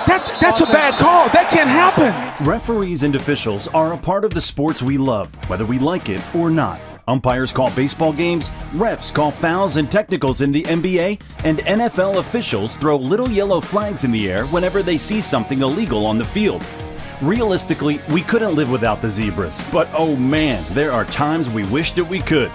That's a bad call. That can't happen. Referees and officials are a part of the sports we love, whether we like it or not. Umpires call baseball games, refs call fouls and technicals in the NBA, and NFL officials throw little yellow flags in the air whenever they see something illegal on the field. Realistically, we couldn't live without the zebras, but oh man, there are times we wish that we could.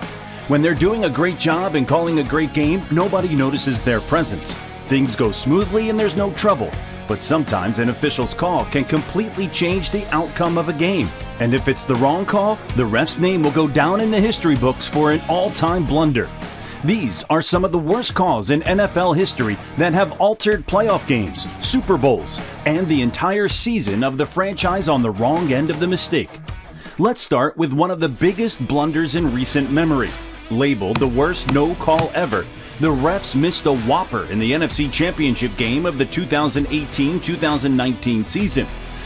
When they're doing a great job and calling a great game, nobody notices their presence. Things go smoothly and there's no trouble. But sometimes an official's call can completely change the outcome of a game. And if it's the wrong call, the ref's name will go down in the history books for an all-time blunder. These are some of the worst calls in NFL history that have altered playoff games, Super Bowls, and the entire season of the franchise on the wrong end of the mistake. Let's start with one of the biggest blunders in recent memory. Labeled the worst no call ever, the refs missed a whopper in the NFC Championship game of the 2018-2019 season.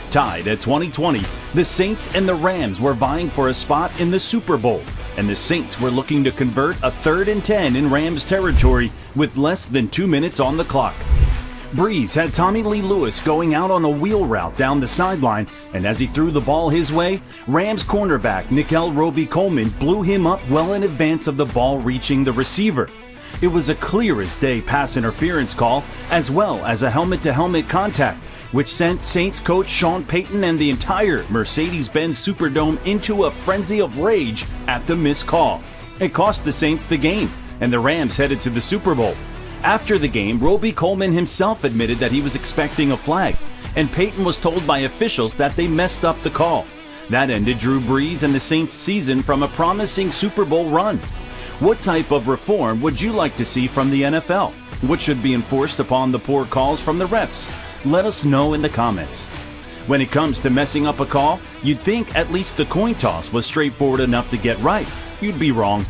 Tied at 2020, the Saints and the Rams were vying for a spot in the Super Bowl, and the Saints were looking to convert a 3rd and 10 in Rams territory with less than 2 minutes on the clock. Breeze had Tommy Lee Lewis going out on a wheel route down the sideline, and as he threw the ball his way, Rams cornerback Nickel Roby-Coleman blew him up well in advance of the ball reaching the receiver. It was a clear-as-day pass interference call, as well as a helmet-to-helmet contact, which sent Saints coach Sean Payton and the entire Mercedes-Benz Superdome into a frenzy of rage at the missed call. It cost the Saints the game, and the Rams headed to the Super Bowl. After the game, Roby-Coleman himself admitted that he was expecting a flag, and Payton was told by officials that they messed up the call. That ended Drew Brees and the Saints' season from a promising Super Bowl run. What type of reform would you like to see from the NFL? What should be enforced upon the poor calls from the refs? Let us know in the comments. When it comes to messing up a call, you'd think at least the coin toss was straightforward enough to get right. You'd be wrong.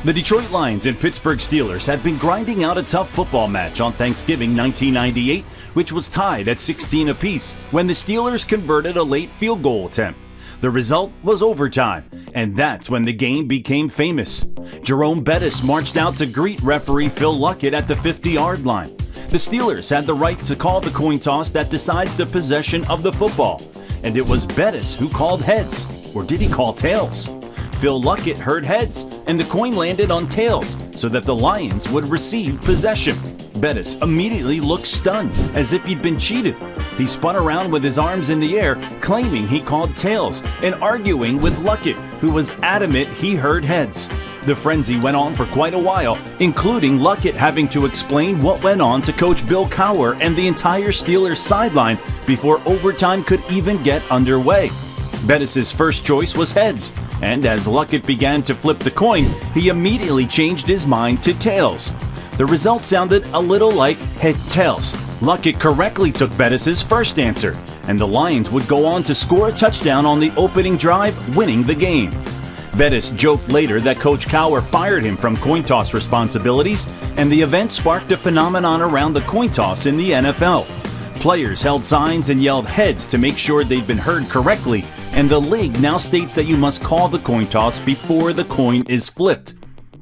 The Detroit Lions and Pittsburgh Steelers had been grinding out a tough football match on Thanksgiving 1998, which was tied at 16 apiece when the Steelers converted a late field goal attempt. The result was overtime, and that's when the game became famous. Jerome Bettis marched out to greet referee Phil Luckett at the 50-yard line. The Steelers had the right to call the coin toss that decides the possession of the football, and it was Bettis who called heads, or did he call tails? Phil Luckett heard heads, and the coin landed on tails so that the Lions would receive possession. Bettis immediately looked stunned, as if he'd been cheated. He spun around with his arms in the air, claiming he called tails, and arguing with Luckett, who was adamant he heard heads. The frenzy went on for quite a while, including Luckett having to explain what went on to Coach Bill Cowher and the entire Steelers sideline before overtime could even get underway. Bettis' first choice was heads, and as Luckett began to flip the coin, he immediately changed his mind to tails. The result sounded a little like head-tails. Luckett correctly took Bettis' first answer, and the Lions would go on to score a touchdown on the opening drive, winning the game. Bettis joked later that Coach Cowher fired him from coin toss responsibilities, and the event sparked a phenomenon around the coin toss in the NFL. Players held signs and yelled heads to make sure they'd been heard correctly, and the league now states that you must call the coin toss before the coin is flipped.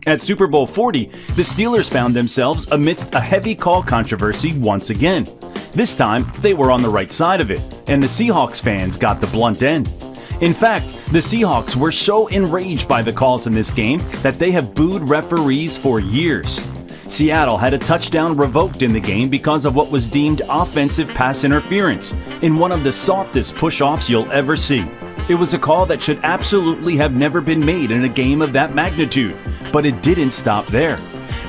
At Super Bowl 40, the Steelers found themselves amidst a heavy call controversy once again. This time, they were on the right side of it, and the Seahawks fans got the blunt end. In fact, the Seahawks were so enraged by the calls in this game that they have booed referees for years. Seattle had a touchdown revoked in the game because of what was deemed offensive pass interference in one of the softest push-offs you'll ever see. It was a call that should absolutely have never been made in a game of that magnitude, but it didn't stop there.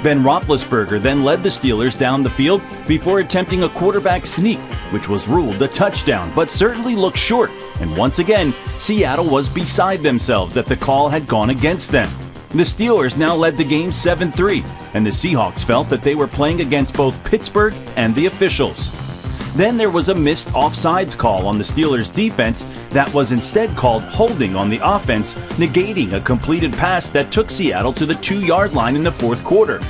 Ben Roethlisberger then led the Steelers down the field before attempting a quarterback sneak, which was ruled a touchdown, but certainly looked short. And once again, Seattle was beside themselves that the call had gone against them. The Steelers now led the game 7-3, and the Seahawks felt that they were playing against both Pittsburgh and the officials. Then there was a missed offsides call on the Steelers' defense that was instead called holding on the offense, negating a completed pass that took Seattle to the 2-yard line in the fourth quarter.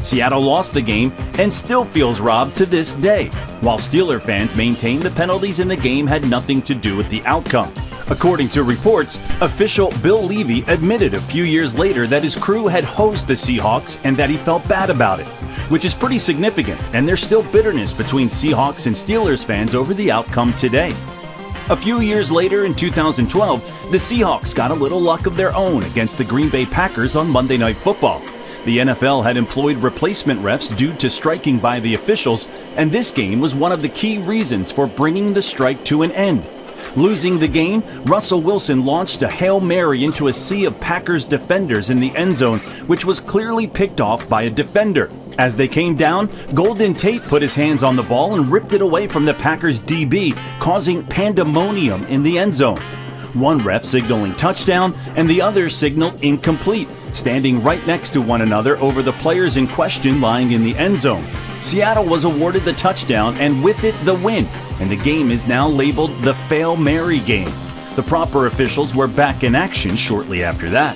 Seattle lost the game and still feels robbed to this day, while Steeler fans maintain the penalties in the game had nothing to do with the outcome. According to reports, official Bill Levy admitted a few years later that his crew had hosed the Seahawks and that he felt bad about it, which is pretty significant, and there's still bitterness between Seahawks and Steelers fans over the outcome today. A few years later, in 2012, the Seahawks got a little luck of their own against the Green Bay Packers on Monday Night Football. The NFL had employed replacement refs due to striking by the officials, and this game was one of the key reasons for bringing the strike to an end. Losing the game, Russell Wilson launched a Hail Mary into a sea of Packers defenders in the end zone, which was clearly picked off by a defender. As they came down, Golden Tate put his hands on the ball and ripped it away from the Packers DB, causing pandemonium in the end zone. One ref signaling touchdown and the other signaled incomplete, standing right next to one another over the players in question lying in the end zone. Seattle was awarded the touchdown and with it the win, and the game is now labeled the Fail Mary game. The proper officials were back in action shortly after that.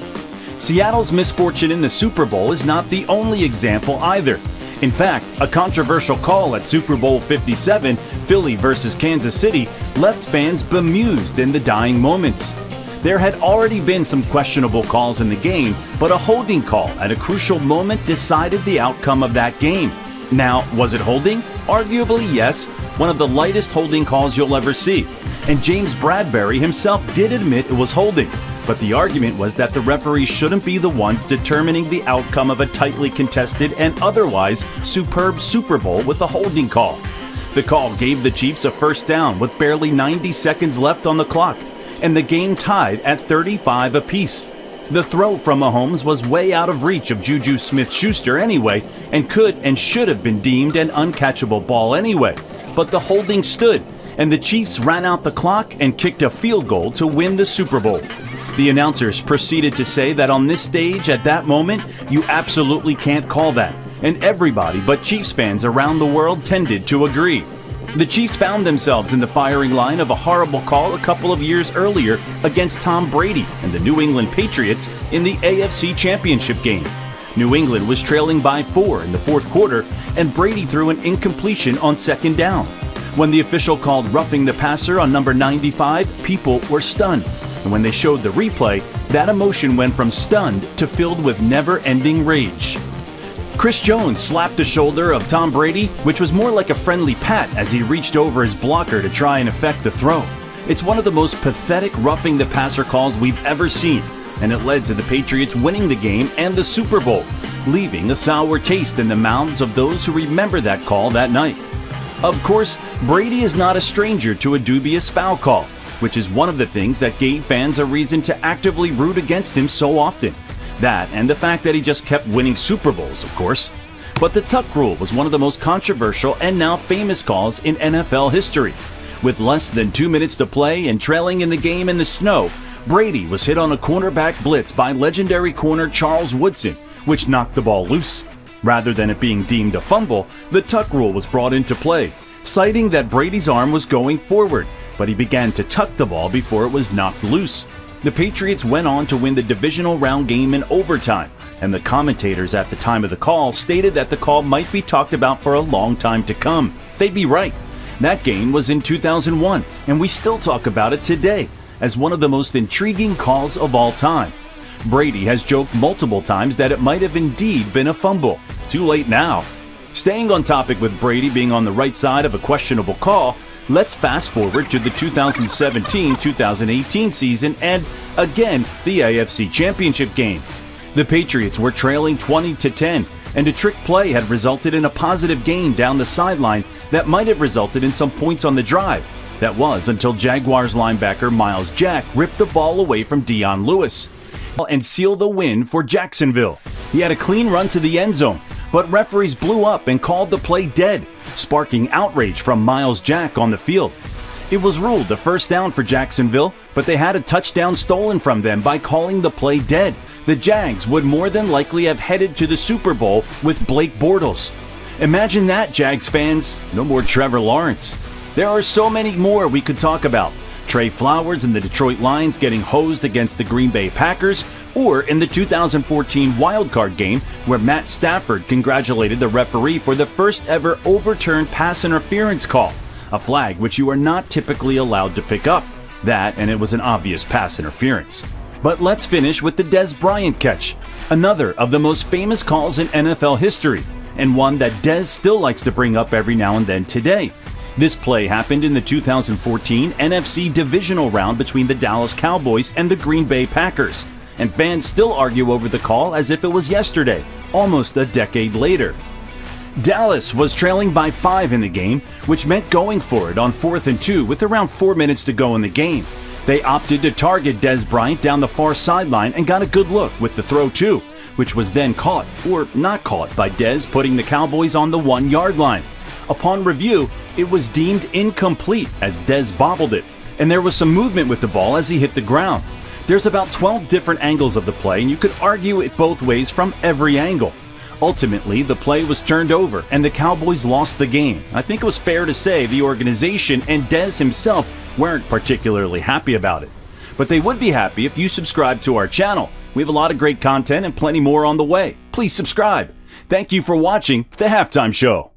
Seattle's misfortune in the Super Bowl is not the only example either. In fact, a controversial call at Super Bowl 57, Philly versus Kansas City, left fans bemused in the dying moments. There had already been some questionable calls in the game, but a holding call at a crucial moment decided the outcome of that game. Now, was it holding? Arguably, yes, one of the lightest holding calls you'll ever see. And James Bradbury himself did admit it was holding. But the argument was that the referees shouldn't be the ones determining the outcome of a tightly contested and otherwise superb Super Bowl with a holding call. The call gave the Chiefs a first down with barely 90 seconds left on the clock, and the game tied at 35 apiece. The throw from Mahomes was way out of reach of Juju Smith-Schuster anyway, and could and should have been deemed an uncatchable ball anyway. But the holding stood, and the Chiefs ran out the clock and kicked a field goal to win the Super Bowl. The announcers proceeded to say that on this stage at that moment, you absolutely can't call that, and everybody but Chiefs fans around the world tended to agree. The Chiefs found themselves in the firing line of a horrible call a couple of years earlier against Tom Brady and the New England Patriots in the AFC Championship game. New England was trailing by 4 in the fourth quarter, and Brady threw an incompletion on second down. When the official called roughing the passer on number 95, people were stunned. And when they showed the replay, that emotion went from stunned to filled with never-ending rage. Chris Jones slapped the shoulder of Tom Brady, which was more like a friendly pat as he reached over his blocker to try and effect the throw. It's one of the most pathetic roughing the passer calls we've ever seen, and it led to the Patriots winning the game and the Super Bowl, leaving a sour taste in the mouths of those who remember that call that night. Of course, Brady is not a stranger to a dubious foul call, which is one of the things that gave fans a reason to actively root against him so often. That and the fact that he just kept winning Super Bowls, of course. But the tuck rule was one of the most controversial and now famous calls in NFL history. With less than 2 minutes to play and trailing in the game in the snow, Brady was hit on a cornerback blitz by legendary corner Charles Woodson, which knocked the ball loose. Rather than it being deemed a fumble, the tuck rule was brought into play, citing that Brady's arm was going forward, but he began to tuck the ball before it was knocked loose. The Patriots went on to win the divisional round game in overtime, and the commentators at the time of the call stated that the call might be talked about for a long time to come. They'd be right. That game was in 2001, and we still talk about it today as one of the most intriguing calls of all time. Brady has joked multiple times that it might have indeed been a fumble. Too late now. Staying on topic with Brady being on the right side of a questionable call, let's fast forward to the 2017-2018 season and, again, the AFC Championship game. The Patriots were trailing 20-10, and a trick play had resulted in a positive gain down the sideline that might have resulted in some points on the drive. That was until Jaguars linebacker Myles Jack ripped the ball away from Dion Lewis and sealed the win for Jacksonville. He had a clean run to the end zone, but referees blew up and called the play dead, sparking outrage from Myles Jack on the field. It was ruled a first down for Jacksonville, but they had a touchdown stolen from them by calling the play dead. The Jags would more than likely have headed to the Super Bowl with Blake Bortles. Imagine that, Jags fans. No more Trevor Lawrence. There are so many more we could talk about. Trey Flowers and the Detroit Lions getting hosed against the Green Bay Packers, or in the 2014 wildcard game where Matt Stafford congratulated the referee for the first ever overturned pass interference call, a flag which you are not typically allowed to pick up. That, and it was an obvious pass interference. But let's finish with the Dez Bryant catch, another of the most famous calls in NFL history, and one that Dez still likes to bring up every now and then today. This play happened in the 2014 NFC divisional round between the Dallas Cowboys and the Green Bay Packers, and fans still argue over the call as if it was yesterday, almost a decade later. Dallas was trailing by 5 in the game, which meant going for it on 4th and 2 with around 4 minutes to go in the game. They opted to target Dez Bryant down the far sideline and got a good look with the throw too, which was then caught, or not caught, by Dez, putting the Cowboys on the 1-yard line. Upon review, it was deemed incomplete as Dez bobbled it, and there was some movement with the ball as he hit the ground. There's about 12 different angles of the play, and you could argue it both ways from every angle. Ultimately, the play was turned over, and the Cowboys lost the game. I think it was fair to say the organization and Dez himself weren't particularly happy about it. But they would be happy if you subscribe to our channel. We have a lot of great content and plenty more on the way. Please subscribe. Thank you for watching The Halftime Show.